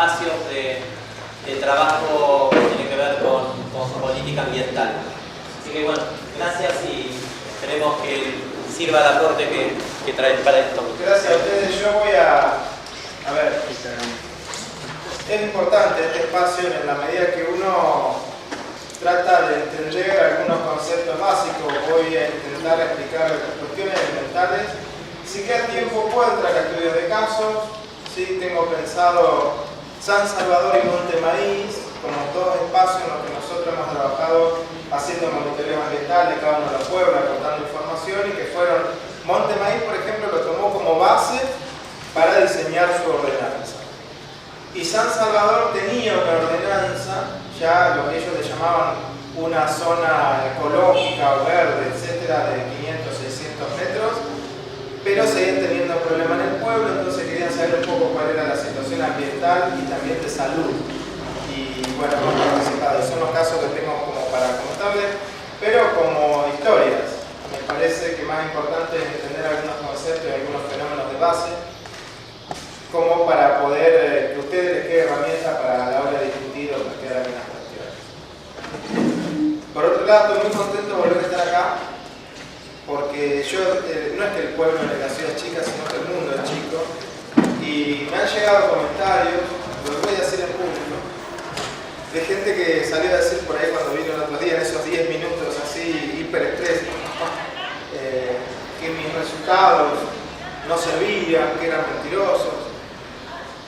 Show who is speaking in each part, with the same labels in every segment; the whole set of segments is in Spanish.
Speaker 1: espacios de trabajo que tiene que ver con política ambiental. Así que bueno, gracias y esperemos que sirva el aporte que traen para esto.
Speaker 2: Gracias a ustedes. Yo voy a ver, es importante este espacio en la medida que uno trata de entender algunos conceptos básicos. Voy a intentar explicar cuestiones elementales. Si queda tiempo puedo entrar a estudios de casos. Sí, tengo pensado San Salvador y Monte Maíz como dos espacios en los que nosotros hemos trabajado haciendo monitoreo ambiental de cada uno de los pueblos, aportando información, y que fueron, Monte Maíz por ejemplo lo tomó como base para diseñar su ordenanza. Y San Salvador tenía una ordenanza, ya lo que ellos le llamaban una zona ecológica o verde, etcétera, de 500, 600 metros, pero seguían teniendo problemas en el pueblo, entonces querían saber un poco cuál era la situación ambiental y también de salud. Y bueno, hemos participado, son los casos que tengo como para contarles, pero como historias. Me parece que más importante es entender algunos conceptos y algunos fenómenos de base, como para poder que a ustedes les quede herramienta para la hora de discutir o plantear algunas cuestiones. Por otro lado, estoy muy contento de volver a estar acá, porque yo, no es que el pueblo de la ciudad es chica, sino que el mundo es chico, y me han llegado comentarios, lo voy a decir en público, de gente que salió a decir por ahí cuando vino el otro día, en esos 10 minutos así, hiperestrés, que mis resultados no servían, que eran mentirosos.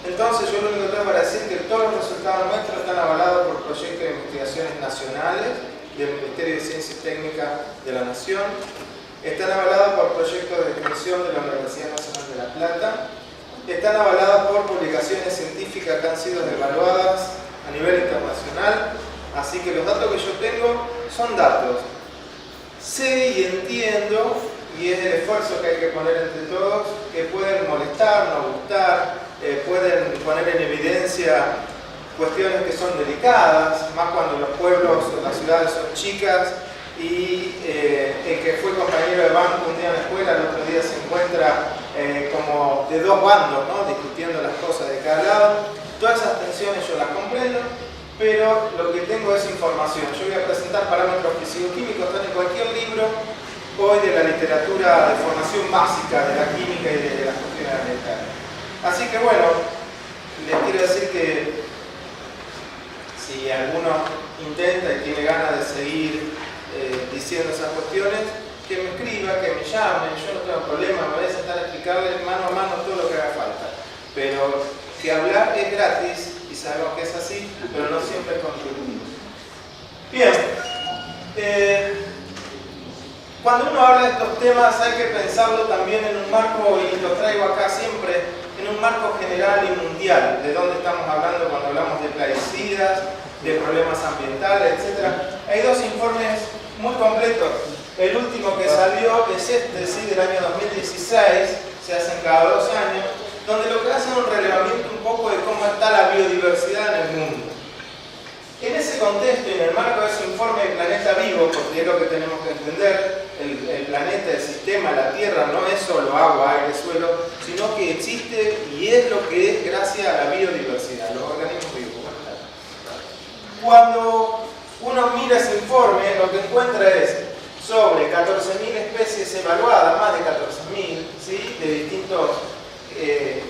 Speaker 2: Entonces yo lo único que tengo para decir es que todos los resultados nuestros están avalados por proyectos de investigaciones nacionales del Ministerio de Ciencia y Técnica de la Nación, están avalados por proyectos de extensión de la Universidad Nacional de La Plata, están avalados por publicaciones científicas que han sido evaluadas a nivel internacional, así que los datos que yo tengo son datos. Sé y entiendo, y es el esfuerzo que hay que poner entre todos, que pueden molestar, no gustar, pueden poner en evidencia cuestiones que son delicadas, más cuando los pueblos o las ciudades son chicas y el que fue compañero de banco un día en la escuela, el otro día se encuentra como de dos bandos, ¿no? Discutiendo las cosas de cada lado. Todas esas tensiones yo las comprendo, pero lo que tengo es información. Yo voy a presentar parámetros físico-químicos, están en cualquier libro hoy de la literatura de formación básica de la química y de las cuestiones ambientales. Así que bueno, les quiero decir que si alguno intenta y tiene ganas de seguir diciendo esas cuestiones, que me escriba, que me llame, yo no tengo problema, me voy a sentar a explicarles mano a mano todo lo que haga falta. Pero que hablar es gratis, y sabemos que es así, pero no siempre es constructivo. Bien, cuando uno habla de estos temas hay que pensarlo también en un marco, y lo traigo acá siempre, en un marco general y mundial, de dónde estamos hablando cuando hablamos de plaguicidas, de problemas ambientales, etc. Hay dos informes muy completos. El último que salió es este, sí, del año 2016, se hacen cada 2 años, donde lo que hacen es un relevamiento un poco de cómo está la biodiversidad en el mundo. En ese contexto y en el marco de ese informe de Planeta Vivo, porque es lo que tenemos que entender, el planeta, el sistema, la Tierra no es solo agua, aire, suelo, sino que existe y es lo que es gracias a la biodiversidad, los organismos vivos. Cuando uno mira ese informe, lo que encuentra es sobre 14.000 especies evaluadas, más de 14.000, ¿sí? De distintos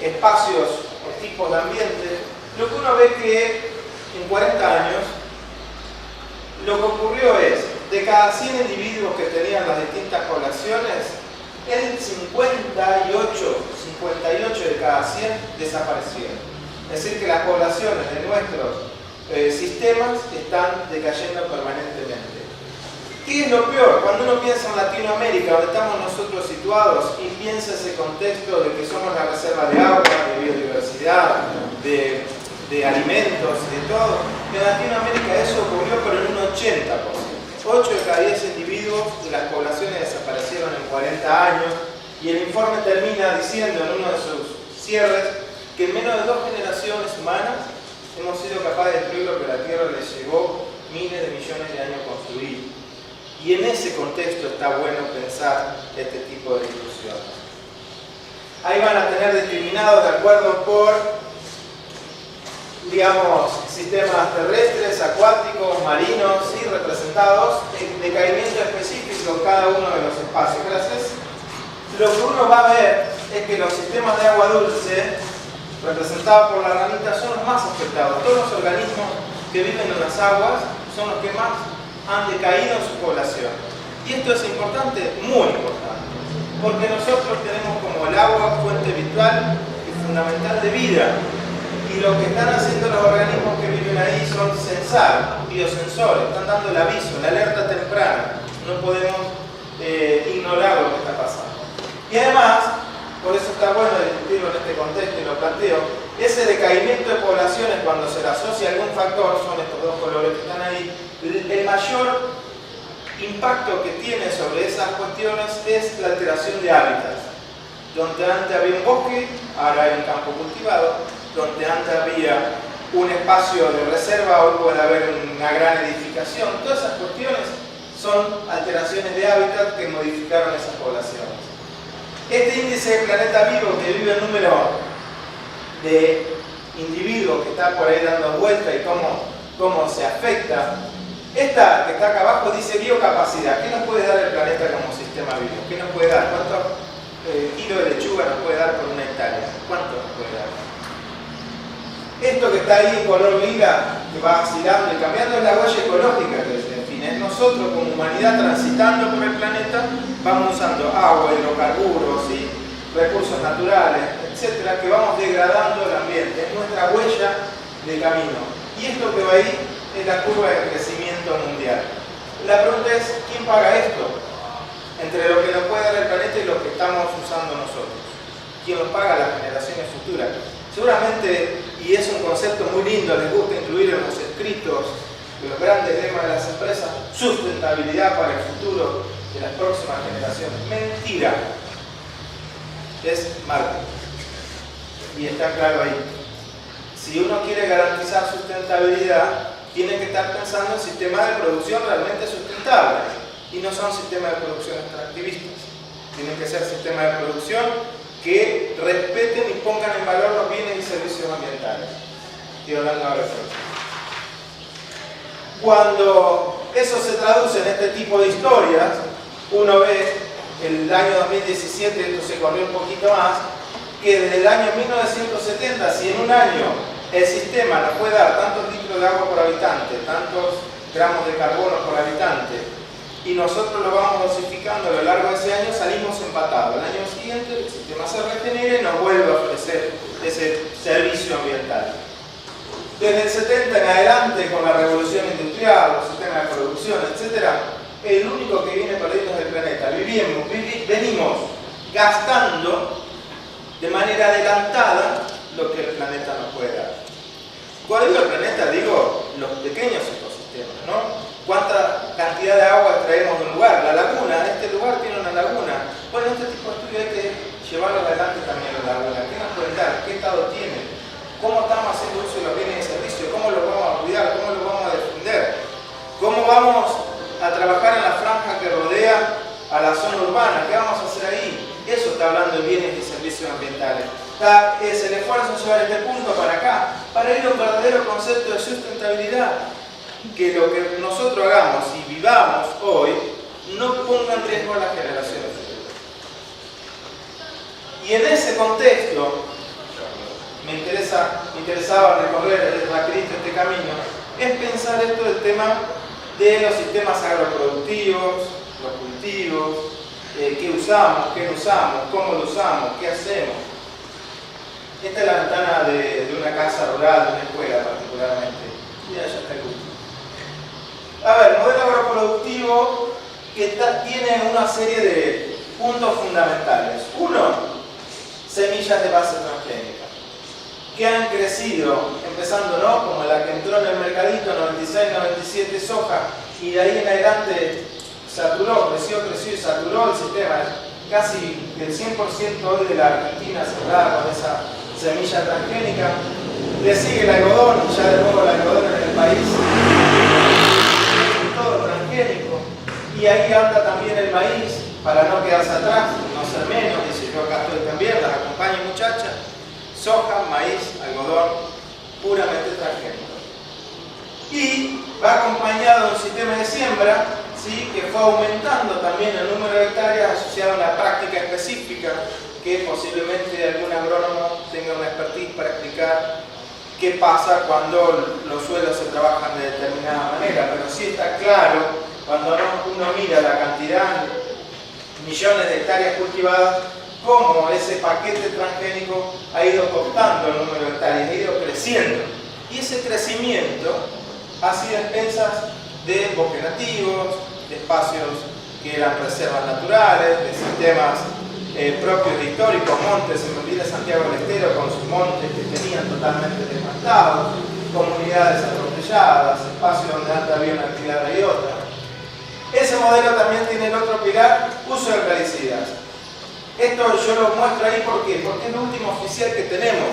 Speaker 2: espacios o tipos de ambiente. Lo que uno ve que en 40 años lo que ocurrió es, de cada 100 individuos que tenían las distintas poblaciones, el 58 de cada 100 desaparecieron. Es decir, que las poblaciones de nuestros sistemas están decayendo permanentemente. ¿Qué es lo peor? Cuando uno piensa en Latinoamérica, donde estamos nosotros situados, y piensa ese contexto de que somos la reserva de agua, de biodiversidad, de alimentos, de todo, en Latinoamérica eso ocurrió pero en un 80%. 8 de cada 10 individuos de las poblaciones desaparecieron en 40 años, y el informe termina diciendo en uno de sus cierres que en menos de 2 generaciones humanas hemos sido capaces de destruir lo que la Tierra les llevó miles de millones de años construir. Y en ese contexto está bueno pensar este tipo de discusiones. Ahí van a tener discriminados de acuerdo por digamos, sistemas terrestres, acuáticos, marinos, y representados en decaimiento específico en cada uno de los espacios. Gracias. Lo que uno va a ver es que los sistemas de agua dulce, representados por la ranita, son los más afectados. Todos los organismos que viven en las aguas son los que más han decaído en su población. Y esto es importante, muy importante, porque nosotros tenemos como el agua fuente vital y fundamental de vida. Y lo que están haciendo los organismos que viven ahí son censar, biosensores, están dando el aviso, la alerta temprana. No podemos ignorar lo que está pasando. Y además, por eso está bueno discutirlo en este contexto y lo planteo, ese decaimiento de poblaciones cuando se le asocia algún factor, son estos dos colores que están ahí, el mayor impacto que tiene sobre esas cuestiones es la alteración de hábitats. Donde antes había un bosque, ahora hay un campo cultivado. Donde antes había un espacio de reserva, hoy puede haber una gran edificación. Todas esas cuestiones son alteraciones de hábitat que modificaron esas poblaciones. Este índice de planeta vivo que vive el número de individuos que está por ahí dando vuelta y cómo se afecta. Esta que está acá abajo dice biocapacidad. ¿Qué nos puede dar el planeta como sistema vivo? ¿Qué nos puede dar? ¿Cuántos kilos de lechuga nos puede dar por una hectárea? ¿Cuánto nos puede dar? Esto que está ahí en color lila, que va oscilando y cambiando, es la huella ecológica que se define. Es nosotros como humanidad transitando por el planeta, vamos usando agua, hidrocarburos, ¿sí? Recursos naturales, etcétera, que vamos degradando el ambiente. Es nuestra huella de camino. Y esto que va ahí es la curva de crecimiento mundial. La pregunta es, ¿quién paga esto? Entre lo que nos puede dar el planeta y lo que estamos usando nosotros. ¿Quién lo paga? Las generaciones futuras. Seguramente, y es un concepto muy lindo, les gusta incluir en los escritos de los grandes lemas de las empresas, sustentabilidad para el futuro de las próximas generaciones. Mentira. Es marketing. Y está claro ahí. Si uno quiere garantizar sustentabilidad, tiene que estar pensando en sistemas de producción realmente sustentables. Y no son sistemas de producción extractivistas. Tienen que ser sistemas de producción que respeten y pongan en valor los bienes y servicios ambientales. Estoy hablando ahora de eso. Cuando eso se traduce en este tipo de historias, uno ve el año 2017, esto se corrió un poquito más, que desde el año 1970, si en un año el sistema nos puede dar tantos litros de agua por habitante, tantos gramos de carbono por habitante, y nosotros lo vamos dosificando a lo largo de ese año, salimos empatados. El año siguiente el sistema se regenera y nos vuelve a ofrecer ese servicio ambiental. Desde el 70 en adelante, con la revolución industrial, los sistemas de producción, etc., el único que viene perdiendo es el planeta. Venimos gastando de manera adelantada lo que el planeta nos puede dar. Cuando digo el planeta, digo los pequeños ecosistemas, ¿no? ¿Cuánta cantidad de agua extraemos de un lugar? La laguna, este lugar tiene una laguna. Bueno, este tipo de estudio hay que llevarlo adelante también la laguna. ¿Qué nos puede dar? ¿Qué estado tiene? ¿Cómo estamos haciendo uso de los bienes de servicio? ¿Cómo lo vamos a cuidar? ¿Cómo lo vamos a defender? ¿Cómo vamos a trabajar en la franja que rodea a la zona urbana? ¿Qué vamos a hacer ahí? Eso está hablando de bienes y servicios ambientales. Es el esfuerzo en llevar este punto para acá, para ir a un verdadero concepto de sustentabilidad. Que lo que nosotros hagamos y vivamos hoy no ponga en riesgo a las generaciones futuras. Y en ese contexto, me interesaba recorrer rapidito este camino, es pensar esto del tema de los sistemas agroproductivos, los cultivos, qué usamos, qué no usamos, cómo lo usamos, qué hacemos. Esta es la ventana de una casa rural, de una escuela particularmente. Y allá está el cultivo. A ver, modelo agroproductivo que tiene una serie de puntos fundamentales. Uno, semillas de base transgénica, que han crecido, empezando, ¿no?, como la que entró en el mercadito, 96-97 soja, y de ahí en adelante creció y saturó el sistema. Casi el 100% hoy de la Argentina se da con esa semilla transgénica. Le sigue el algodón, y ya de nuevo el algodón en el país. Todo transgénico, y ahí anda también el maíz para no quedarse atrás, no ser menos. Dice, yo acá estoy también, las acompaño muchachas. Soja, maíz, algodón puramente transgénico. Y va acompañado de un sistema de siembra, ¿sí?, que fue aumentando también el número de hectáreas asociado a una práctica específica que posiblemente algún agrónomo tenga una expertise para explicar qué pasa cuando los suelos se trabajan de determinada manera. Pero sí está claro, cuando uno mira la cantidad, millones de hectáreas cultivadas, cómo ese paquete transgénico ha ido cortando el número de hectáreas, ha ido creciendo. Y ese crecimiento ha sido a expensas de bosques nativos, de espacios que eran reservas naturales, de sistemas propios de históricos, montes, en Medellín de Santiago del Estero, con sus montes que tenían totalmente devastados, comunidades atropelladas, espacios donde antes había una actividad y otra. Ese modelo también tiene el otro pilar, uso de herbicidas. Esto yo lo muestro ahí porque es lo último oficial que tenemos.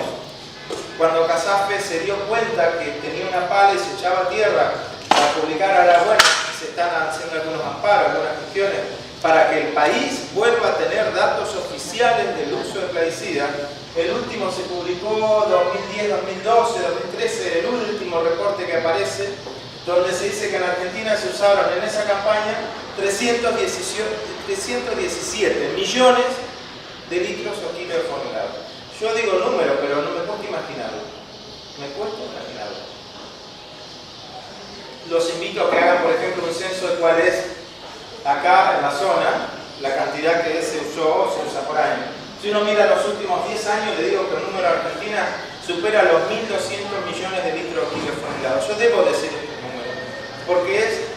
Speaker 2: Cuando CASAFE se dio cuenta que tenía una pala y se echaba tierra para publicar a la buena, se están haciendo algunos amparos, algunas gestiones, para que el país vuelva a tener datos oficiales del uso de herbicidas. El último se publicó 2010, 2012, 2013, el último reporte que aparece, donde se dice que en Argentina se usaron en esa campaña 317 millones de litros o kilos de formulado. Yo digo el número, pero no me cuesta imaginarlo. Me cuesta imaginarlo. Los invito a que hagan, por ejemplo, un censo de cuál es acá en la zona, la cantidad que se usó o se usa por año. Si uno mira los últimos 10 años, le digo que el número de Argentina supera los 1.200 millones de litros o kilos formulados. Yo debo decir este número, porque es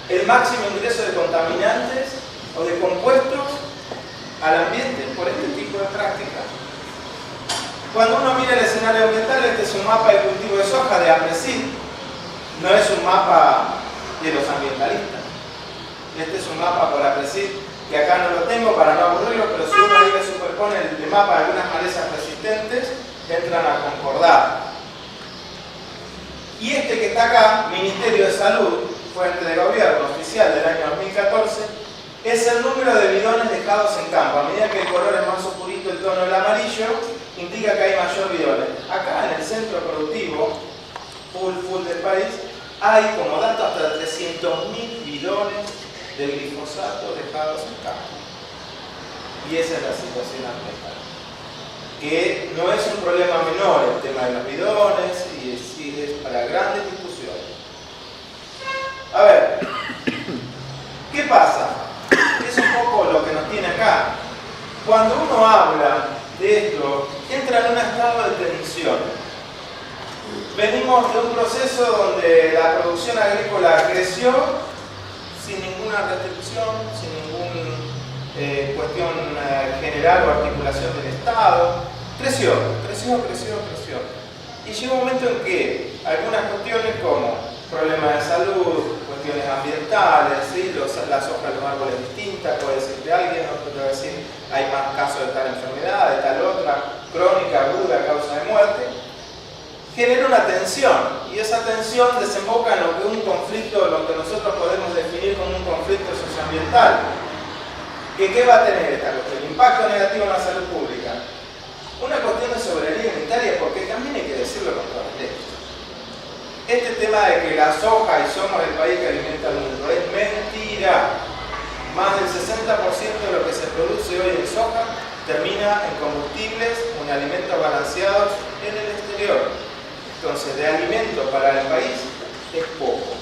Speaker 2: el máximo ingreso de contaminantes o de compuestos al ambiente por este tipo de prácticas. Cuando uno mira el escenario ambiental, este es un mapa de cultivo de soja de APRESID, no es un mapa de los ambientalistas. Este es un mapa por APRESID, que acá no lo tengo para no aburrirlo, pero si uno ahí le superpone el mapa de algunas malezas resistentes, entran a concordar. Y este que está acá, Ministerio de Salud, fuente de gobierno oficial del año 2014, es el número de bidones dejados en campo. A medida que el color es más oscurito, el tono del amarillo, indica que hay mayor bidones. Acá en el centro productivo, full del país, hay como dato hasta 300.000 bidones de glifosato dejados en campo. Y esa es la situación ambiental. Que no es un problema menor el tema de los bidones y es para grandes discusiones. A ver, ¿qué pasa? Es un poco lo que nos tiene acá. Cuando uno habla de esto, entra en un estado de tensión. Venimos de un proceso donde la producción agrícola creció sin ninguna restricción, sin ninguna cuestión general o articulación del Estado. Creció. Y llegó un momento en que algunas cuestiones como problemas de salud, cuestiones ambientales, ¿sí? Las hojas de los árboles distintas, puede decirte alguien, otro te va a decir hay más casos de tal enfermedad, de tal otra, crónica, aguda, causa de muerte, genera una tensión, y esa tensión desemboca en lo que un conflicto, lo que nosotros podemos definir como un conflicto socioambiental. ¿Qué va a tener esta cuestión? Impacto negativo en la salud pública. Una cuestión de soberanía alimentaria, porque también hay que decirlo con todo el texto. Este tema de que la soja y somos el país que alimenta al mundo es mentira. Más del 60% de lo que se produce hoy en soja termina en combustibles o en alimentos balanceados en el exterior. Entonces, de alimento para el país es poco.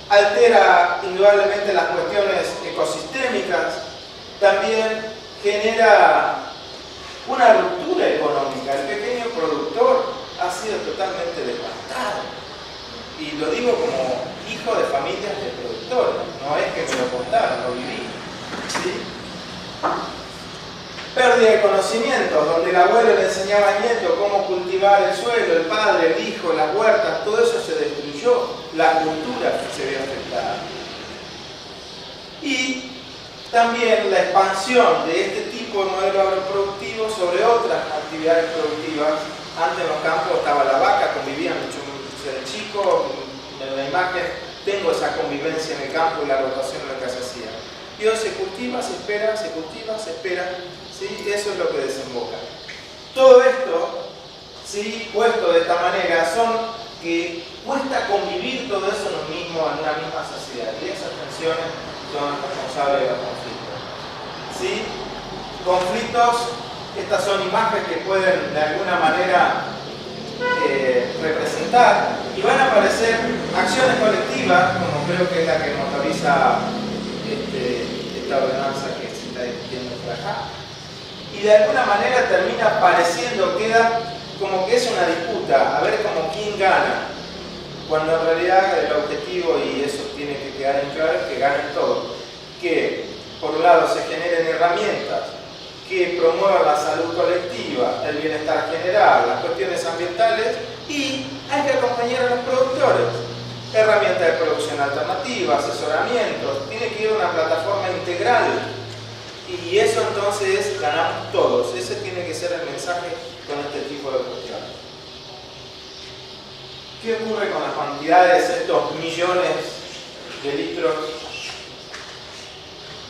Speaker 2: Altera indudablemente las cuestiones ecosistémicas, también genera una ruptura económica. El pequeño productor ha sido totalmente devastado. Y lo digo como hijo de familias de productores, no es que me lo contaron, lo viví. ¿Sí? Pérdida de conocimientos, donde el abuelo le enseñaba al nieto cómo cultivar el suelo, el padre, el hijo, las huertas, todo eso se destruyó, la cultura se ve afectada. Y también la expansión de este tipo de modelo agroproductivo sobre otras actividades productivas. Antes en los campos estaba la vaca, convivían mucho de chico, en la imagen tengo esa convivencia en el campo y la rotación de lo que se hacía. Y hoy se cultiva, se espera, se cultiva, se espera, ¿sí? Eso es lo que desemboca. Todo esto, ¿sí?, puesto de esta manera, son que cuesta convivir todo eso en en una misma sociedad, y esas tensiones son responsables de los conflictos. ¿Sí? Conflictos, estas son imágenes que pueden de alguna manera representar, y van a aparecer acciones colectivas, como creo que es la que motoriza esta ordenanza que se está discutiendo por acá, y de alguna manera termina pareciendo, queda como que es una disputa, a ver como quién gana, cuando en realidad el objetivo, y eso tiene que quedar en claro, es que ganen todos, que por un lado se generen herramientas que promuevan la salud colectiva, el bienestar general, las cuestiones ambientales, y hay que acompañar a los productores. Herramientas de producción alternativa, asesoramientos, tiene que ir a una plataforma integral, y eso entonces ganamos todos. Ese tiene que ser el mensaje con este tipo de cuestiones. ¿Qué ocurre con las cantidades, estos millones de litros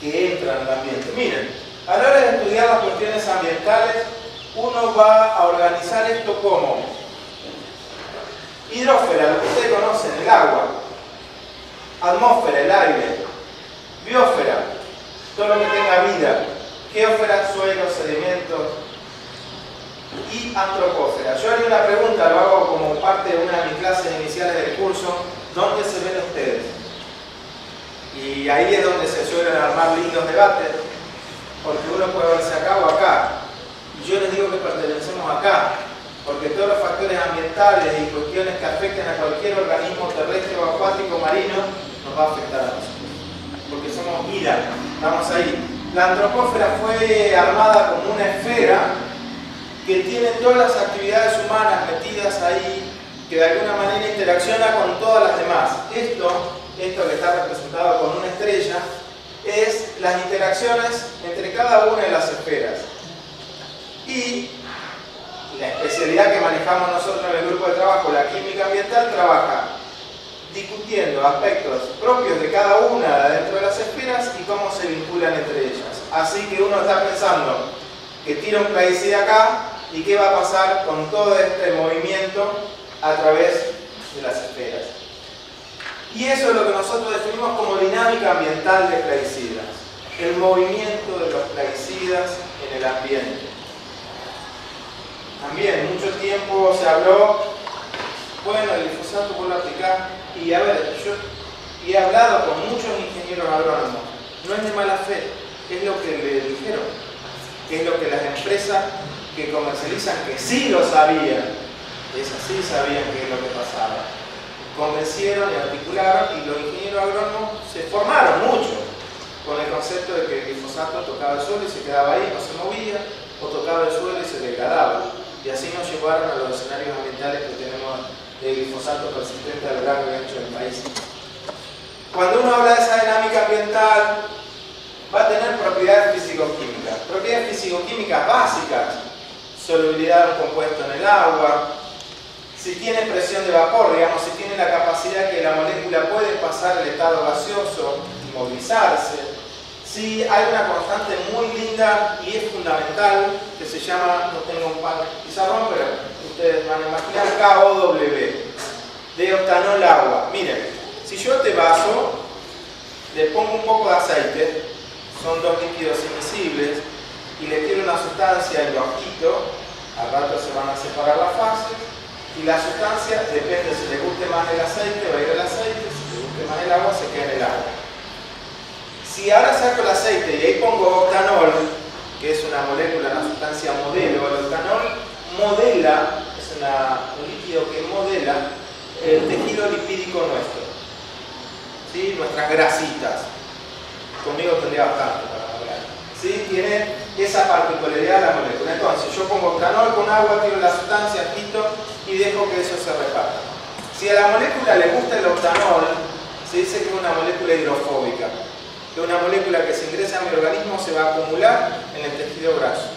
Speaker 2: que entran al ambiente? Miren, a la hora de estudiar las cuestiones ambientales, uno va a organizar esto como hidrósfera, lo que ustedes conocen, el agua; atmósfera, el aire; biosfera, todo lo que tenga vida; geósfera, suelos, sedimentos; y antropósfera. Yo haría una pregunta, lo hago como parte de una de mis clases iniciales del curso: ¿dónde se ven ustedes? Y ahí es donde se suelen armar lindos debates, porque uno puede verse acá o acá, y yo les digo que pertenecemos acá, porque todos los factores ambientales y cuestiones que afecten a cualquier organismo terrestre o acuático marino nos va a afectar a nosotros, porque somos vida, estamos ahí. La antropósfera fue armada como una esfera que tiene todas las actividades humanas metidas ahí, que de alguna manera interacciona con todas las demás. Esto que está representado con una estrella, es las interacciones entre cada una de las esferas. Y la especialidad que manejamos nosotros en el grupo de trabajo, la química ambiental, trabaja discutiendo aspectos propios de cada una dentro de las esferas y cómo se vinculan entre ellas. Así que uno está pensando que tira un plaguicida acá, y qué va a pasar con todo este movimiento a través de las esferas. Y eso es lo que nosotros definimos como dinámica ambiental de plaguicidas, el movimiento de los plaguicidas en el ambiente. También mucho tiempo se habló, bueno, el glifosato vuelve a aplicar, y a ver, yo he hablado con muchos ingenieros agrónomos, no es de mala fe, es lo que le dijeron, es lo que las empresas que comercializan, que sí lo sabían, esas sí sabían qué es lo que pasaba, convencieron y articularon, y los ingenieros agrónomos se formaron mucho con el concepto de que el glifosato tocaba el suelo y se quedaba ahí, no se movía, o tocaba el suelo y se degradaba, y así nos llevaron a los escenarios ambientales que tenemos de glifosato persistente a lo largo y ancho del país. Cuando uno habla de esa dinámica ambiental, va a tener propiedades físico-químicas. Propiedades físico-químicas básicas: solubilidad de un compuesto en el agua, si tiene presión de vapor, digamos, si tiene la capacidad que la molécula puede pasar el estado gaseoso y movilizarse, si hay una constante muy linda y es fundamental, que se llama, no tengo un pizarrón, pero ustedes van a imaginar, KOW, de octanol agua. Miren, si yo a este vaso le pongo un poco de aceite, son dos líquidos invisibles, y le tiro una sustancia y lo agito, al rato se van a separar las fases, y la sustancia, depende si le guste más el aceite, va a ir el aceite; si le guste más el agua, se queda en el agua. Si ahora saco el aceite y ahí pongo octanol, que es una molécula, una sustancia modelo, el octanol modela, es un líquido que modela el tejido lipídico nuestro, ¿sí? Nuestras grasitas. Conmigo tendría bastante para hablar. ¿Sí? Tiene esa particularidad de la molécula. Entonces, yo pongo octanol con agua, tiro la sustancia, agito y dejo que eso se reparta. Si a la molécula le gusta el octanol, se dice que es una molécula hidrofóbica, que una molécula que se ingresa a mi organismo se va a acumular en el tejido graso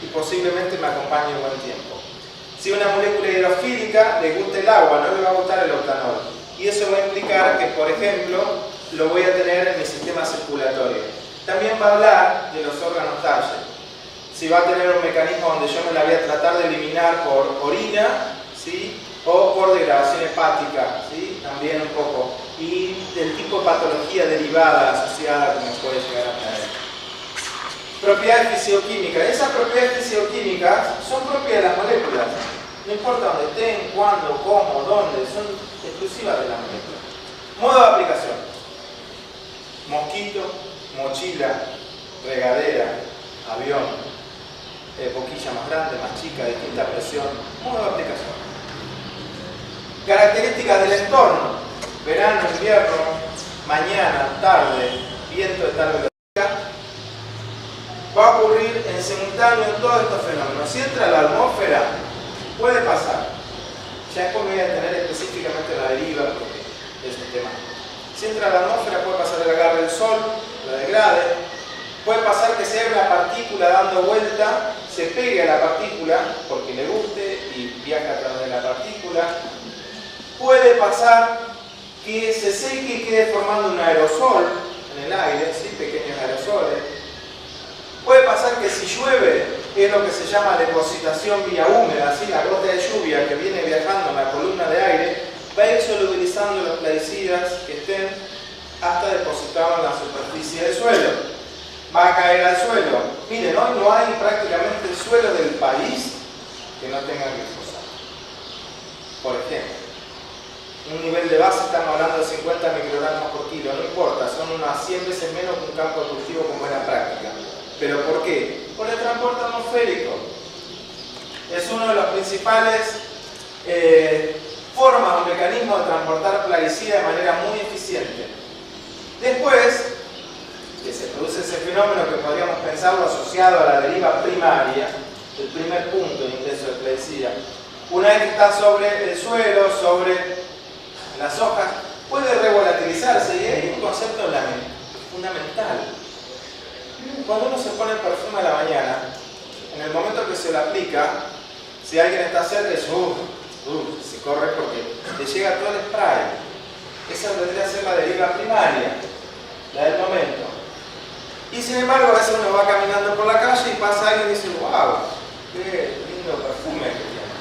Speaker 2: y posiblemente me acompañe un buen tiempo. Si una molécula hidrofílica le gusta el agua, no le va a gustar el octanol, y eso va a implicar que, por ejemplo, lo voy a tener en mi sistema circulatorio. También va a hablar de los órganos Target. si va a tener un mecanismo donde yo me la voy a tratar de eliminar por orina, ¿sí? O por degradación hepática, ¿sí? También un poco. Y del tipo de patología derivada asociada que me puede llegar a traer. Propiedades fisicoquímicas. Esas propiedades fisicoquímicas son propias de las moléculas. No importa dónde estén, cuándo, cómo, dónde, son exclusivas de la molécula. Modo de aplicación. Mosquito, mochila, regadera, avión, boquilla más grande, más chica, distinta presión. Modo de aplicación. Características del entorno. Verano, invierno, mañana, tarde, viento de tal velocidad. Va a ocurrir en simultáneo en todos estos fenómenos. Si entra a la atmósfera, puede pasar. Ya después me voy a detener específicamente en la deriva, porque es un tema. Si entra a la atmósfera, puede pasar el agarre del sol, la degrade. Puede pasar que sea una partícula dando vuelta, se pegue a la partícula porque le guste y viaja a través de la partícula. Puede pasar que se seque y quede formando un aerosol en el aire, ¿sí? Pequeños aerosoles. Puede pasar que si llueve, es lo que se llama depositación vía húmeda, ¿sí? La gota de lluvia que viene viajando en la columna de aire va a ir solubilizando los plaguicidas que estén hasta depositarlo en la superficie del suelo. Va a caer al suelo. Miren, hoy no hay prácticamente suelo del país que no tenga glifosato. Por ejemplo, un nivel de base, estamos hablando de 50 microgramos por kilo, no importa, son unas 100 veces menos que un campo de cultivo con buena práctica. ¿Pero por qué? Por el transporte atmosférico. Es uno de los principales formas o mecanismos de transportar plaguicidas de manera muy eficiente. Después, que se produce ese fenómeno que podríamos pensarlo asociado a la deriva primaria, el primer punto de ingreso de plaguicida. Una vez que está sobre el suelo, sobre las hojas, puede revolatilizarse y hay un concepto fundamental. Cuando uno se pone el perfume a la mañana, en el momento que se lo aplica, si alguien está cerca, se corre porque le llega todo el spray. Esa debería ser la deriva primaria, la del momento. Y sin embargo, a veces uno va caminando por la calle y pasa alguien y dice, wow, qué lindo perfume que tiene.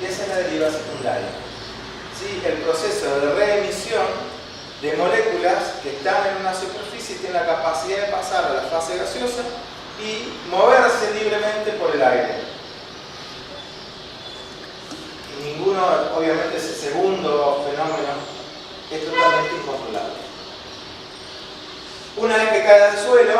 Speaker 2: Y esa es la deriva secundaria. ¿Sí? El proceso de reemisión de moléculas que están en una superficie y tienen la capacidad de pasar a la fase gaseosa y moverse libremente por el aire. Y ninguno, obviamente, ese segundo fenómeno es totalmente incontrolable. Una vez que cae al suelo,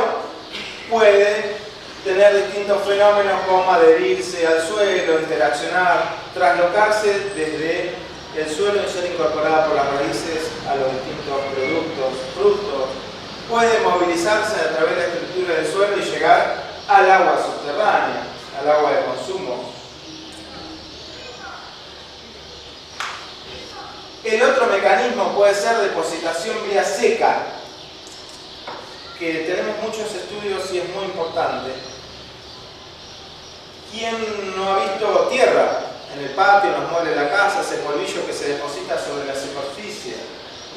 Speaker 2: puede tener distintos fenómenos como adherirse al suelo, interaccionar, traslocarse desde el suelo y ser incorporada por las raíces a los distintos productos, frutos. Puede movilizarse a través de la estructura del suelo y llegar al agua subterránea, al agua de consumo. El otro mecanismo puede ser depositación vía seca, que tenemos muchos estudios y es muy importante. ¿Quién no ha visto tierra en el patio, en los muebles de la casa, ese polvillo que se deposita sobre la superficie?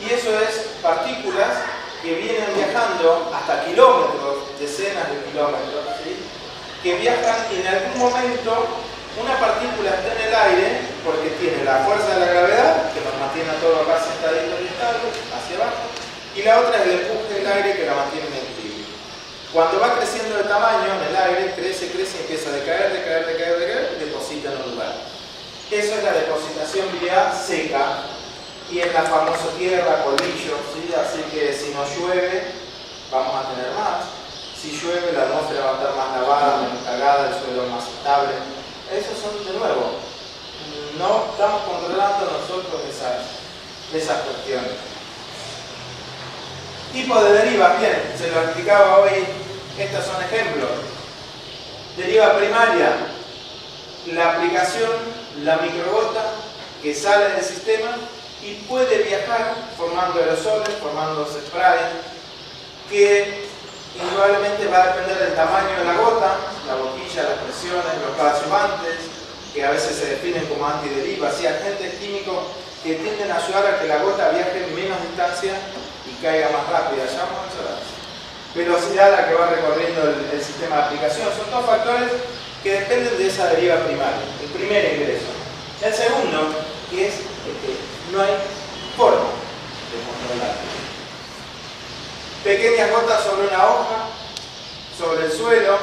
Speaker 2: Y eso es partículas que vienen viajando hasta kilómetros, decenas de kilómetros, ¿sí? Que viajan y en algún momento una partícula está en el aire porque tiene la fuerza de la gravedad, que nos mantiene a todo casi estadito y estable, hacia abajo, y la otra es el empuje del aire que la mantiene en equilibrio. Cuando va creciendo de tamaño en el aire, crece, empieza a decaer, deposita en un lugar. Eso es la depositación vía seca y es la famosa tierra, polvillo, ¿sí? Así que si no llueve, vamos a tener más. Si llueve, la atmósfera va a estar más lavada, menos cargada, el suelo más estable. Esos son, de nuevo, no estamos controlando nosotros esas cuestiones. Tipo de derivas, bien, se lo explicaba hoy, estos son ejemplos. Deriva primaria, la aplicación, la microgota que sale del sistema y puede viajar formando aerosoles, formando spray, que indudablemente va a depender del tamaño de la gota, la boquilla, las presiones, los coadyuvantes, que a veces se definen como antiderivas, y agentes químicos que tienden a ayudar a que la gota viaje en menos distancia y caiga más rápida. Ya vamos a hablar. velocidad a la que va recorriendo el sistema de aplicación. Son dos factores que dependen de esa deriva primaria, el primer ingreso. El segundo, que es que no hay forma de controlar. Pequeñas gotas sobre una hoja, sobre el suelo,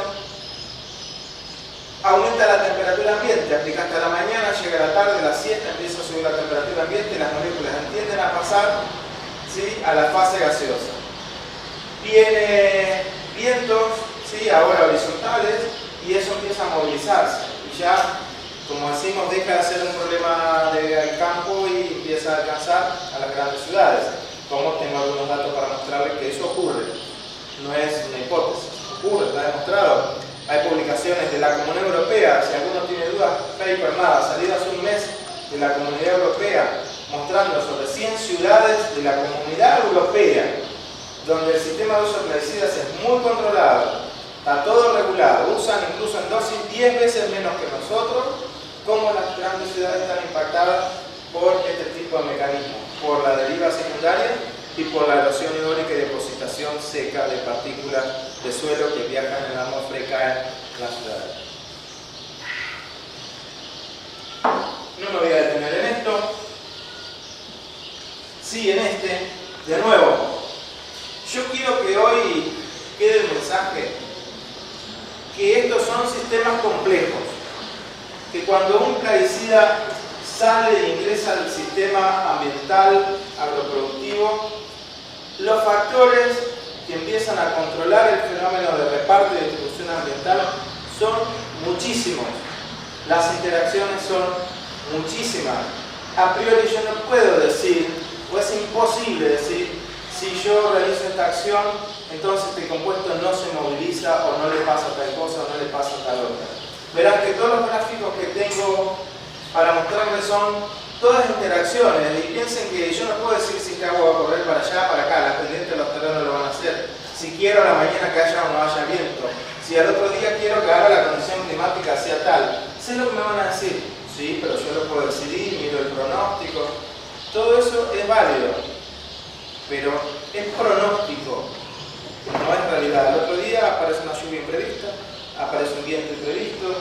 Speaker 2: aumenta la temperatura ambiente, aplica hasta la mañana, llega la tarde, la siesta, empieza a subir la temperatura ambiente, las moléculas tienden a pasar, ¿sí?, a la fase gaseosa. Viene vientos, ¿sí?, ahora horizontales, y eso empieza a movilizarse. Y ya, como decimos, deja de ser un problema del campo y empieza a alcanzar a las grandes ciudades. Como tengo algunos datos para mostrarles que eso ocurre. No es una hipótesis, ocurre, está demostrado. Hay publicaciones de la Comunidad Europea, si alguno tiene dudas, paper nada, salido hace un mes de la Comunidad Europea, mostrando sobre 100 ciudades de la Comunidad Europea, donde el sistema de uso de plaguicidas es muy controlado, está todo regulado, usan incluso en dosis 10 veces menos que nosotros, como las grandes ciudades están impactadas por este tipo de mecanismos, por la deriva secundaria y por la erosión hidráulica y depositación seca de partículas de suelo que viajan en la atmósfera y caen en las ciudades. No me voy a detener en esto. Sí, en este. De nuevo, yo quiero que hoy quede el mensaje que estos son sistemas complejos, que cuando un plaguicida sale e ingresa al sistema ambiental agroproductivo, los factores que empiezan a controlar el fenómeno de reparto y distribución ambiental son muchísimos. Las interacciones son muchísimas. A priori yo no puedo decir, o es imposible decir, si yo realizo esta acción, entonces este compuesto no se moviliza o no le pasa tal cosa o no le pasa tal otra. Verán que todos los gráficos que tengo para mostrarles son todas interacciones, y piensen que yo no puedo decir si este agua va a correr para allá, para acá, las pendientes de los terrenos lo van a hacer. Si quiero a la mañana que haya o no haya viento, si al otro día quiero que ahora la condición climática sea tal, sé lo que me van a decir, sí, pero yo lo puedo decidir, miro el pronóstico, todo eso es válido, pero es pronóstico, no es realidad. El otro día aparece una lluvia imprevista, aparece un viento imprevisto,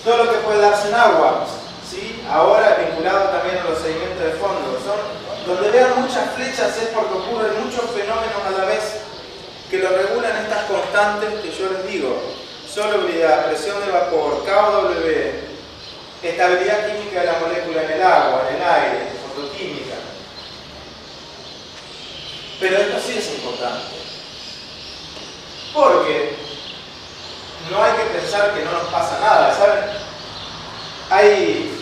Speaker 2: todo lo que puede darse en agua, ¿sí? Ahora vinculado también a los sedimentos de fondo, donde vean muchas flechas es porque ocurren muchos fenómenos a la vez que lo regulan estas constantes que yo les digo: solubilidad, presión de vapor, KW, estabilidad química de la molécula en el agua, en el aire, fotoquímica. Pero esto sí es importante, porque no hay que pensar que no nos pasa nada, ¿saben? Hay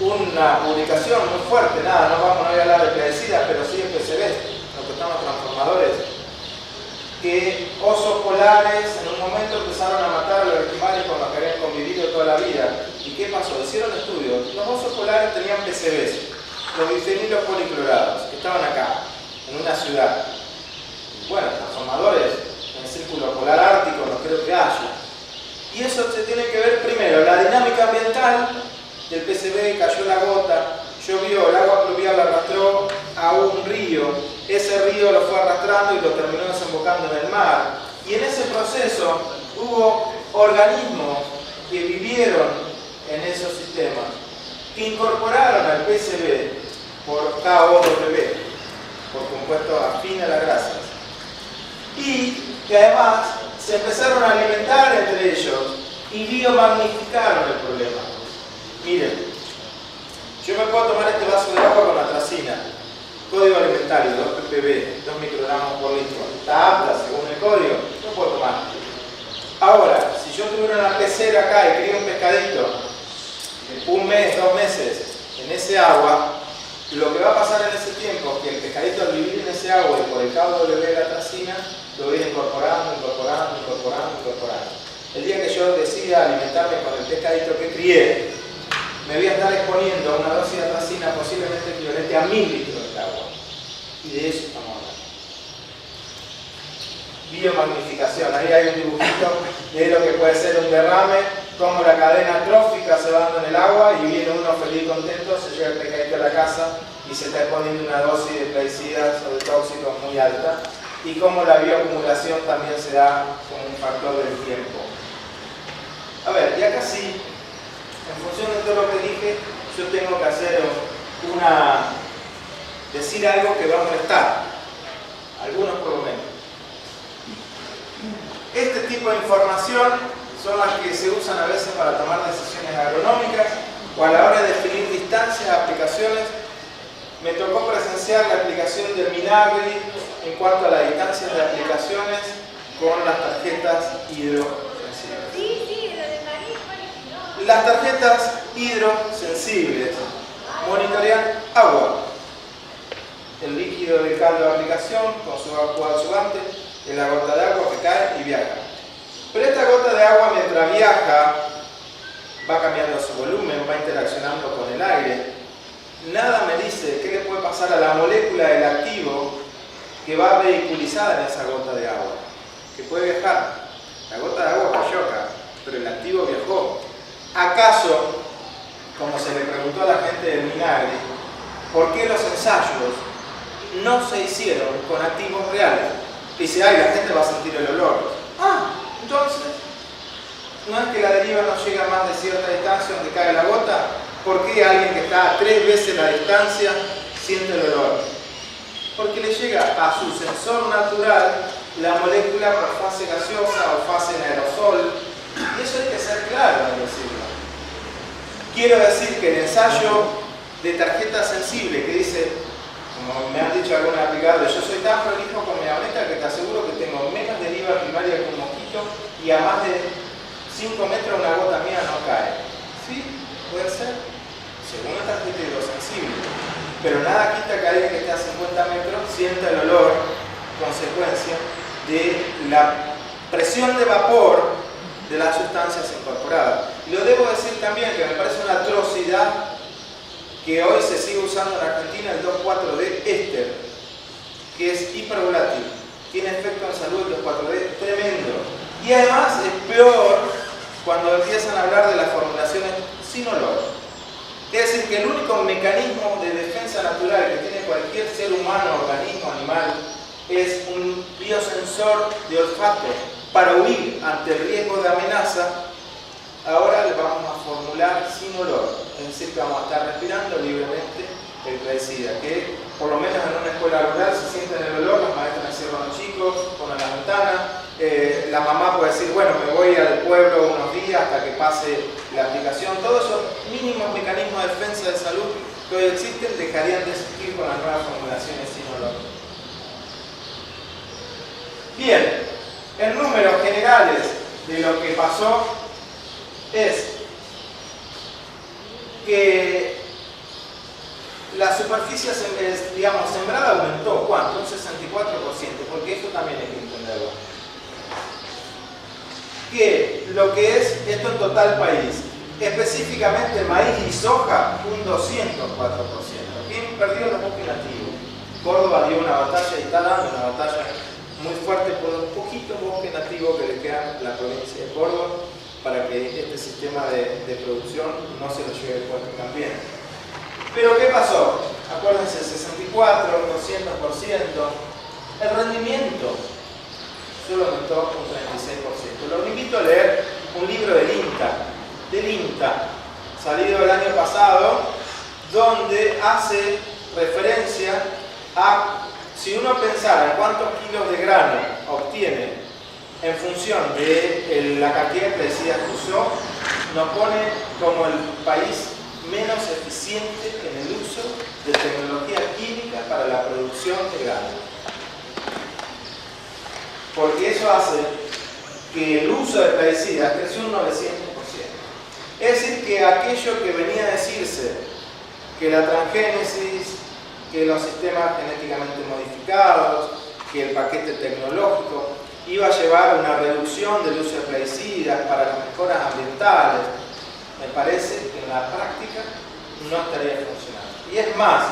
Speaker 2: una publicación muy fuerte, no voy a hablar de plaguicidas, pero sí de PCB, lo que están los transformadores, que osos polares en un momento empezaron a matar a los esquimales con los que habían convivido toda la vida. ¿Y qué pasó? Hicieron estudios. Los osos polares tenían PCBs, los bifenilos policlorados, que estaban acá, en una ciudad. Bueno, transformadores en el círculo polar ártico no creo que haya. Y eso se tiene que ver primero, la dinámica ambiental del PCB, cayó la gota, llovió, el agua pluvial la arrastró a un río, ese río lo fue arrastrando y lo terminó desembocando en el mar. Y en ese proceso hubo organismos que vivieron en esos sistemas, que incorporaron al PCB por KOW, por compuesto afín a las grasas, y que además se empezaron a alimentar entre ellos y biomagnificaron el problema. Miren, yo me puedo tomar este vaso de agua con atracina, código alimentario 2 ppb, 2 microgramos por litro, está apta según el código, no puedo tomar. Ahora, si yo tuviera una pecera acá y crío un pescadito, un mes, 2 meses, en ese agua, lo que va a pasar en ese tiempo es que el pescadito, al vivir en ese agua y por el KW de la atracina, lo voy a ir incorporando. El día que yo decida alimentarme con el pescadito que crié, me voy a estar exponiendo a una dosis de atracina posiblemente equivalente a 1000 litros de agua. Y de eso estamos hablando. Biomagnificación. Ahí hay un dibujito de lo que puede ser un derrame, como la cadena trófica se va dando en el agua y viene uno feliz y contento, se lleva el pescadito a la casa y se está exponiendo una dosis de plaguicidas o de tóxicos muy alta, y cómo la bioacumulación también se da como un factor del tiempo. A ver, y acá sí, en función de todo lo que dije, yo tengo que hacer decir algo que va a molestar, algunos por lo menos. Este tipo de información son las que se usan a veces para tomar decisiones agronómicas o a la hora de definir distancias, aplicaciones. Me tocó presenciar la aplicación del Minagri en cuanto a las distancias de aplicaciones con las tarjetas hidrosensibles.
Speaker 3: Sí, lo de maíz,
Speaker 2: Las tarjetas hidrosensibles monitorean agua, el líquido del caldo de aplicación con su coadjuvante, es la gota de agua que cae y viaja. Pero esta gota de agua, mientras viaja, va cambiando su volumen, va interaccionando con el aire. Nada me dice qué le puede pasar a la molécula del activo que va vehiculizada en esa gota de agua, que puede viajar. La gota de agua cayó acá, pero el activo viajó. ¿Acaso, como se le preguntó a la gente del Minagri, por qué los ensayos no se hicieron con activos reales? Dice, ay, la gente va a sentir el olor. Entonces, ¿no es que la deriva no llega a más de cierta distancia donde cae la gota? ¿Por qué alguien que está a 3 veces la distancia siente el olor? Porque le llega a su sensor natural la molécula por fase gaseosa o fase en aerosol. Y eso hay que ser claro en decirlo. Quiero decir que el ensayo de tarjeta sensible que dice, como me han dicho algunos aplicadores, yo soy tan prolijo con mi avioneta que te aseguro que tengo menos deriva primaria que un mosquito y a más de 5 metros una gota mía no cae. ¿Sí? Puede ser, según la tarjeta hidrosensible. Pero nada quita que alguien que esté a 50 metros sienta el olor, consecuencia de la presión de vapor de las sustancias incorporadas. Y lo debo decir también, que me parece una atrocidad que hoy se sigue usando en Argentina el 2,4-D éster, que es hipervolátil, tiene efecto en salud el 2,4-D tremendo. Y además es peor cuando empiezan a hablar de las formulaciones sin olor. Es decir, que el único mecanismo de defensa natural que tiene cualquier ser humano, organismo, animal, es un biosensor de olfato para huir ante el riesgo de amenaza. Ahora le vamos a formular sin olor, es decir, que vamos a estar respirando libremente el plaguicida, que por lo menos en una escuela rural se sienten el olor, los maestros encierran a los chicos, ponen la ventana, la mamá puede decir, bueno, me voy al pueblo unos días hasta que pase la aplicación. Todos esos mínimos mecanismos de defensa de salud que hoy existen dejarían de existir con las nuevas formulaciones sin olor. Bien, en números generales de lo que pasó es que la superficie, digamos, sembrada aumentó, ¿cuánto? Un 64%, porque eso también hay que entenderlo. Que lo que es esto en total país, específicamente maíz y soja, un 204%. ¿Quién perdió los bosques nativos? Córdoba dio una batalla y está dando una batalla muy fuerte por los poquitos bosques nativos que le quedan a la provincia de Córdoba, para que este sistema de producción no se lo lleve el puesto también. Pero ¿qué pasó? Acuérdense, 64, 200%. El rendimiento solo aumentó un 36%. Los invito a leer un libro del INTA, salido el año pasado, donde hace referencia a, si uno pensara en cuántos kilos de grano obtiene en función de la cantidad de plaguicidas que usó, nos pone como el país menos eficiente en el uso de tecnología química para la producción de grano. Porque eso hace que el uso de plaguicidas creció un 900%. Es decir, que aquello que venía a decirse, que la transgénesis, que los sistemas genéticamente modificados, que el paquete tecnológico, iba a llevar a una reducción del uso de plaguicidas para las mejoras ambientales, me parece que en la práctica no estaría funcionando. Y es más,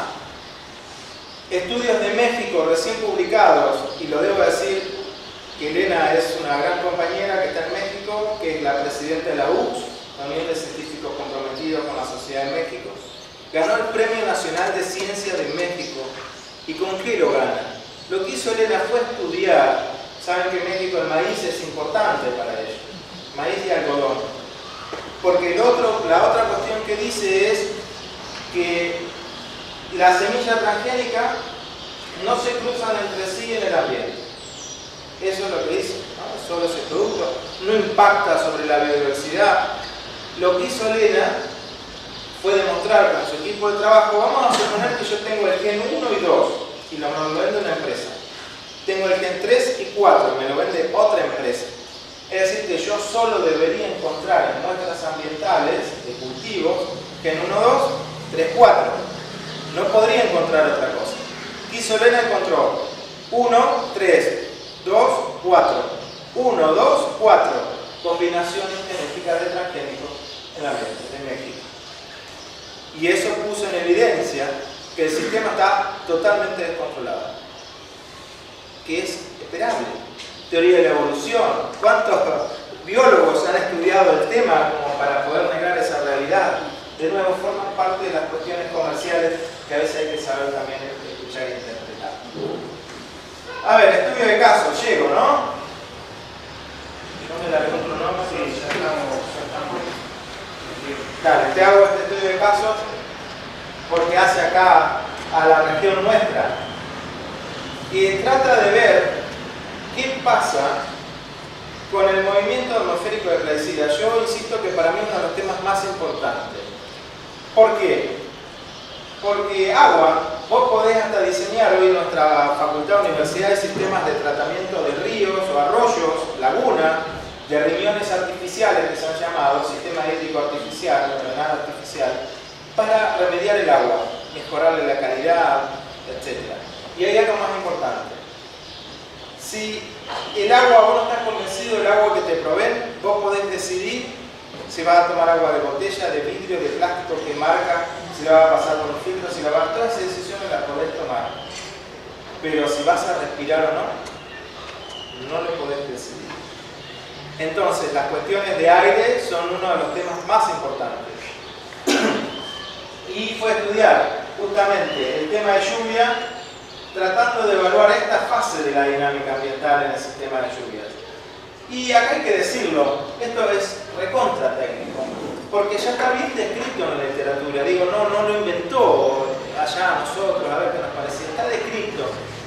Speaker 2: estudios de México recién publicados, y lo debo decir que Elena es una gran compañera que está en México, que es la presidenta de la UCS, la Unión de Científicos Comprometidos con la Sociedad de México, ganó el Premio Nacional de Ciencia de México. ¿Y con qué lo gana? Lo que hizo Elena fue estudiar. Saben que en México el maíz es importante para ellos. Maíz y algodón. Porque la otra cuestión que dice es que la semilla transgénica no se cruzan entre sí en el ambiente. Eso es lo que dice, ¿no? Solo ese producto no impacta sobre la biodiversidad. Lo que hizo Elena fue demostrar con su equipo de trabajo, vamos a suponer que yo tengo el gen 1 y 2 y lo vende una empresa. Tengo el gen 3 y 4, me lo vende otra empresa. Es decir, que yo solo debería encontrar en muestras ambientales de cultivos gen 1, 2, 3, 4. No podría encontrar otra cosa. ¿Qué hizo Elena? Encontró 1, 3, 2, 4. 1, 2, 4. Combinaciones genéticas de transgénicos en el ambiente de México. Y eso puso en evidencia que el sistema está totalmente descontrolado. Que es esperable. Teoría de la evolución. ¿Cuántos biólogos han estudiado el tema como para poder negar esa realidad? De nuevo, forman parte de las cuestiones comerciales que a veces hay que saber también escuchar e interpretar. A ver, estudio de caso, llego, ¿no? Yo me la pregunto, ¿no? Sí, ya estamos. Dale, te hago este estudio de caso porque hace acá a la región nuestra y trata de ver qué pasa con el movimiento atmosférico de plaguicidas. Yo insisto que para mí es uno de los temas más importantes. ¿Por qué? Porque agua, vos podés hasta diseñar hoy en nuestra facultad o universidad sistemas de tratamiento de ríos o arroyos, lagunas, de riñones artificiales que se han llamado, sistema hídrico artificial, drenaje artificial, para remediar el agua, mejorarle la calidad, etc. Y hay algo más importante. Si el agua, vos no estás convencido del agua que te proveen, vos podés decidir si vas a tomar agua de botella, de vidrio, de plástico que marca, si la vas a pasar por un filtro, si la vas a... Todas esas decisiones las podés tomar. Pero si vas a respirar o no, no lo podés decidir. Entonces, las cuestiones de aire son uno de los temas más importantes. Y fue a estudiar justamente el tema de lluvia, tratando de evaluar esta fase de la dinámica ambiental en el sistema de lluvias. Y acá hay que decirlo, esto es recontra técnico, porque ya está bien descrito en la literatura. Digo, no lo inventó allá nosotros, a ver qué nos parecía. Está descrito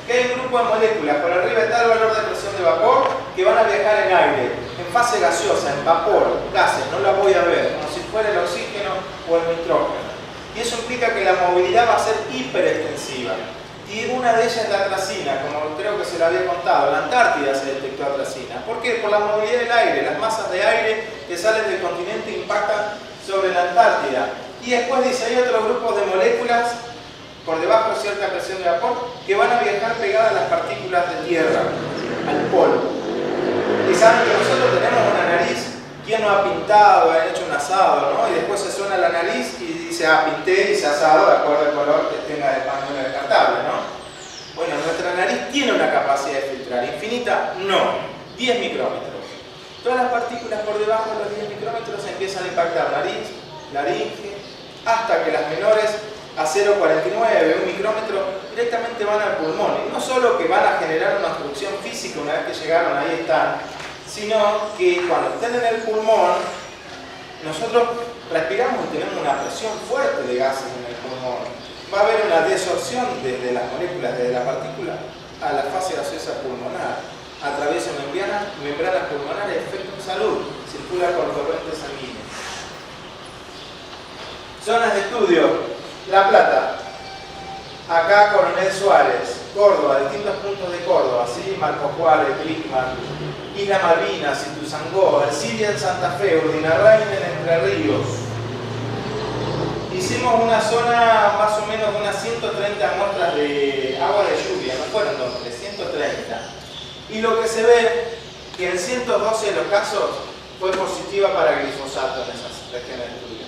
Speaker 2: que hay un grupo de moléculas por arriba de tal valor de presión de vapor que van a viajar en aire, en fase gaseosa, en vapor, gases, no la voy a ver, como si fuera el oxígeno o el nitrógeno. Y eso implica que la movilidad va a ser hiperextensiva. Y una de ellas es la atracina, como creo que se lo había contado. En la Antártida se detectó atracina. ¿Por qué? Por la movilidad del aire. Las masas de aire que salen del continente impactan sobre la Antártida. Y después dice, hay otros grupos de moléculas por debajo de cierta presión de vapor que van a viajar pegadas a las partículas de tierra, al polo. Y saben que nosotros tenemos una nariz. ¿Quién no ha pintado, ha hecho un asado, ¿no? Y después se suena la nariz y dice, pinté, hice asado, de acuerdo al color que tenga de pañuelo descartable, ¿no? Bueno, nuestra nariz tiene una capacidad de filtrar. ¿Infinita? No. 10 micrómetros. Todas las partículas por debajo de los 10 micrómetros empiezan a impactar nariz, laringe, hasta que las menores a 0,49, 1 micrómetro, directamente van al pulmón. Y no solo que van a generar una obstrucción física una vez que llegaron, ahí están, sino que cuando estén en el pulmón, nosotros respiramos y tenemos una presión fuerte de gases en el pulmón. Va a haber una desorción desde las moléculas, desde la partícula a la fase gaseosa pulmonar. Atraviesa membranas pulmonares, efecto en salud, circula por corrientes sanguíneas. Zonas de estudio: La Plata, acá Coronel Suárez, Córdoba, distintos puntos de Córdoba, ¿sí? Marco Juárez, Glickman, Isla Malvinas, Ituzaingó, Ercilia en Santa Fe, Urdinarrain en Entre Ríos. Hicimos una zona más o menos de unas 130 muestras de agua de lluvia, no fueron 2, 130. Y lo que se ve que en 112 de los casos fue positiva para glifosato en esas regiones de estudio.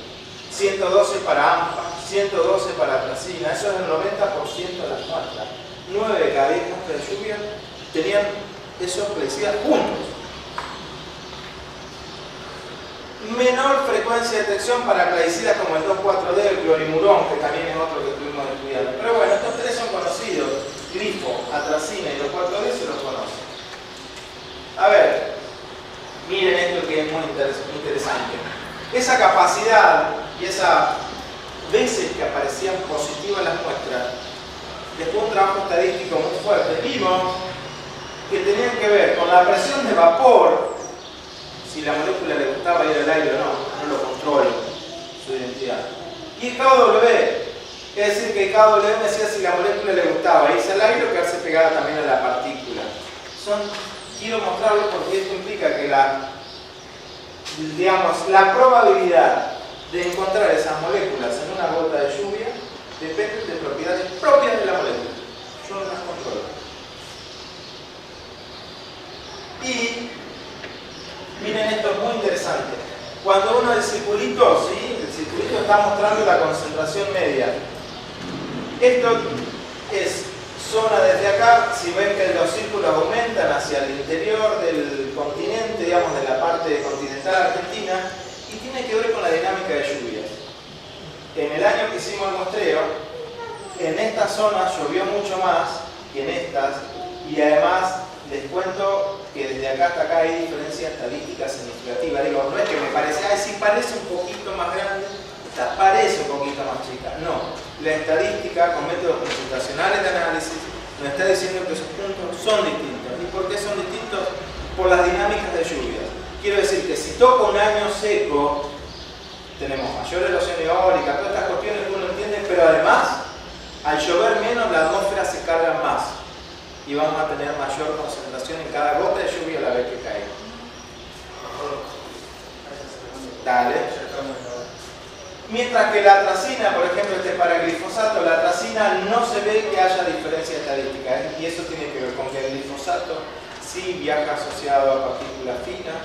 Speaker 2: 112 para AMPA, 112 para atracina, eso es el 90% de las muestras. 9 de cada 10 muestras de lluvia tenían esos plaguicidas juntos. menor frecuencia de detección para plaguicidas como el 2,4-D, el clorimurón, que también es otro que estuvimos estudiando. Pero bueno, estos tres son conocidos: glifo, atracina y 2,4-D se los conocen. A ver, miren esto que es muy interesante. Esa capacidad y esas veces que aparecían positivas las muestras, después de un trabajo estadístico muy fuerte, vimos que tenían que ver con la presión de vapor, si la molécula le gustaba ir al aire o no lo controlo, su identidad. Y el KW, es decir, que el KW me decía si la molécula le gustaba irse al aire o quedarse pegada también a la partícula. Quiero mostrarlo porque esto implica que la probabilidad de encontrar esas moléculas en una gota de lluvia depende de propiedades propias de la molécula. Yo no las controlo. Y miren, esto es muy interesante. Cuando uno el circulito, ¿sí? El circulito está mostrando la concentración media. Esto es zona desde acá. Si ven que los círculos aumentan hacia el interior del continente, digamos de la parte continental argentina, y tiene que ver con la dinámica de lluvias. En el año que hicimos el muestreo, en esta zona llovió mucho más que en estas, y además les cuento que desde acá hasta acá hay diferencia estadística significativa. Digo, no es que me parece, sí parece un poquito más grande, parece un poquito más chica. No, la estadística con métodos computacionales de análisis nos está diciendo que esos puntos son distintos. ¿Y por qué son distintos? Por las dinámicas de lluvias. Quiero decir que si toca un año seco, tenemos mayor erosión eólica, todas estas cuestiones que uno entiende, pero además, al llover menos, la atmósfera se carga más y vamos a tener mayor concentración en cada gota de lluvia a la vez que caiga. Dale. Mientras que la atracina, por ejemplo, para el glifosato, la atracina no se ve que haya diferencia estadística, y eso tiene que ver con que el glifosato sí viaja asociado a partículas finas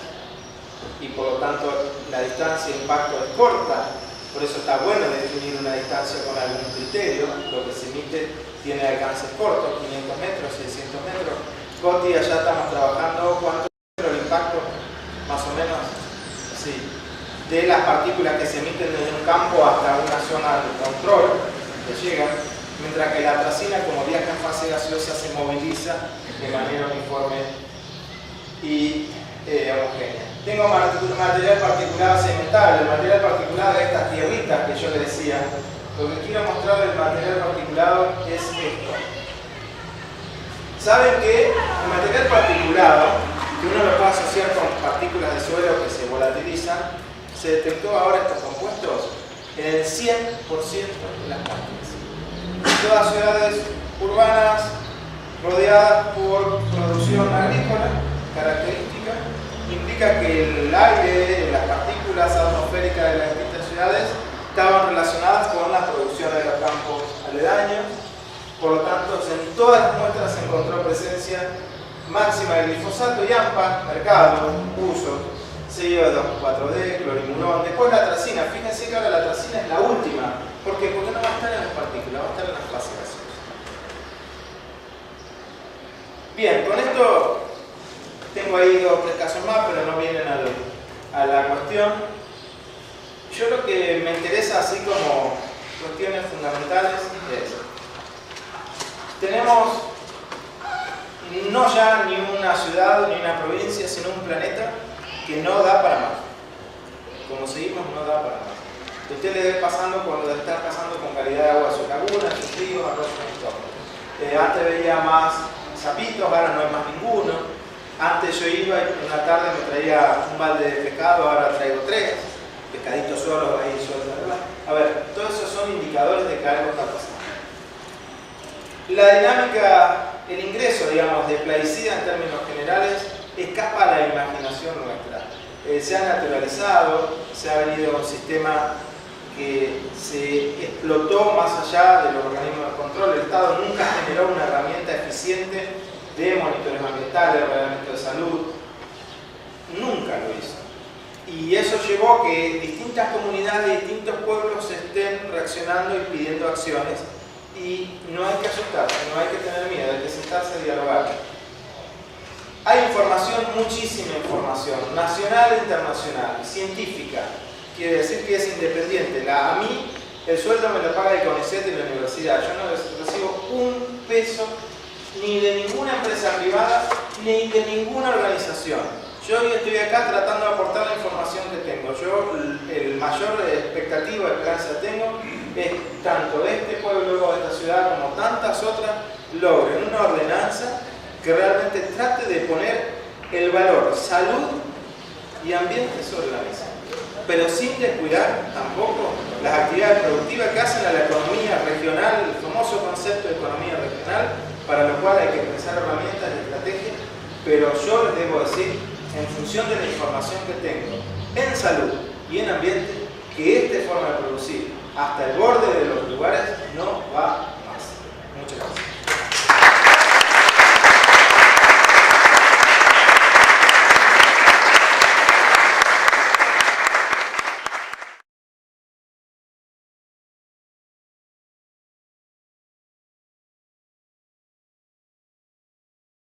Speaker 2: y por lo tanto la distancia de impacto es corta. Por eso está bueno definir una distancia con algún criterio. Lo que se emite tiene alcances cortos, 500 metros, 600 metros. Coti, allá estamos trabajando, ¿cuánto es el impacto? Más o menos, sí, de las partículas que se emiten desde un campo hasta una zona de control que llegan, mientras que la atracina, como viaja en fase gaseosa, se moviliza de manera uniforme y homogénea. Tengo material particulado segmentable. El material particulado de estas tierritas que yo les decía. Lo que quiero mostrar del material particulado es esto. Saben que el material particulado, que uno lo puede asociar con partículas de suelo que se volatilizan, se detectó ahora estos compuestos en el 100% de las partes. Todas ciudades urbanas rodeadas por producción agrícola característica, implica que el aire, las partículas atmosféricas de las distintas ciudades estaban relacionadas con la producción de los campos aledaños. Por lo tanto, en todas las muestras se encontró presencia máxima de glifosato y AMPA, mercado, uso, CO2,4-D, clorimurón. Después la atracina. Fíjense que ahora la atracina es la última. ¿Por qué? Porque no va a estar en las partículas, va a estar en las fases gaseosas. Bien, con esto tengo ahí 2 o 3 casos más, pero no vienen a la cuestión. Yo lo que me interesa, así como cuestiones fundamentales, es: tenemos no ya ni una ciudad ni una provincia, sino un planeta que no da para más. Como seguimos, no da para más. Usted le ve pasando cuando está pasando con calidad de agua a sus lagunas, sus ríos, arroyos y todo. Antes veía más sapitos, ahora no hay más ninguno. Antes yo iba y una tarde me traía un balde de pescado, ahora traigo 3 pescaditos solos ahí sueltos. A ver, todos esos son indicadores de que algo está pasando. La dinámica, el ingreso, digamos, de plaguicida en términos generales escapa a la imaginación nuestra. Se ha naturalizado, se ha venido a un sistema que se explotó más allá de los organismos de control. El Estado nunca generó una herramienta eficiente de monitoreo ambiental, de reglamento de salud. Nunca lo hizo. Y eso llevó a que distintas comunidades y distintos pueblos estén reaccionando y pidiendo acciones. Y no hay que asustarse, no hay que tener miedo, hay que sentarse a dialogar. Hay información, muchísima información, nacional e internacional, científica, quiere decir que es independiente. A mí el sueldo me lo paga el CONICET y la universidad, yo no recibo un peso ni de ninguna empresa privada ni de ninguna organización. Yo hoy estoy acá tratando de aportar la información que tengo. Yo el mayor expectativa, esperanza tengo es tanto de este pueblo, de esta ciudad, como tantas otras, logren una ordenanza que realmente trate de poner el valor salud y ambiente sobre la mesa, pero sin descuidar tampoco las actividades productivas que hacen a la economía regional, el famoso concepto de economía regional, para lo cual hay que pensar herramientas y estrategias, pero yo les debo decir, en función de la información que tengo en salud y en ambiente, que esta forma de producir hasta el borde de los lugares